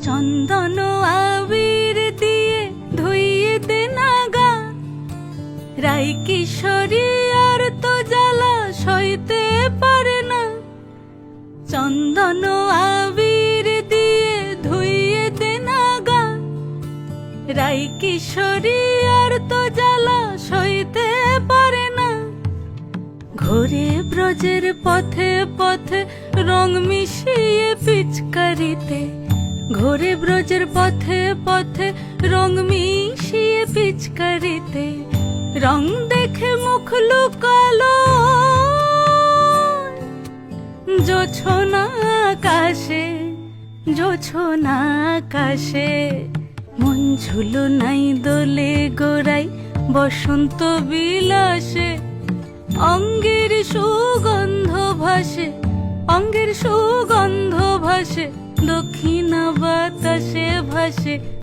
চন্দন আবির দিয়ে ধুইয়ে দে না গা, রাই কিশোরী আর তো জ্বালা সইতে পারে না। চন্দন আবির দিয়ে ধুইয়ে দে না গা, রাই কিশোরী আর তো জ্বালা সইতে পারে না। ঘোরে ব্রজের পথে পথে রং মিশিয়ে পিচকারিতে, ঘোরে ব্রজের পথে পথে রং মিশিয়ে পিচকারিতে, রং দেখে মুখ লুকালো জোছনা আকাশে, জোছনা আকাশে। মন ঝুলো নাই দোলে গোড়াই বসন্ত বিলাসে, অঙ্গের সুগন্ধ ভাসে, অঙ্গের সুগন্ধ ভাসে, দক্ষিণা বাতাসে ভাসে।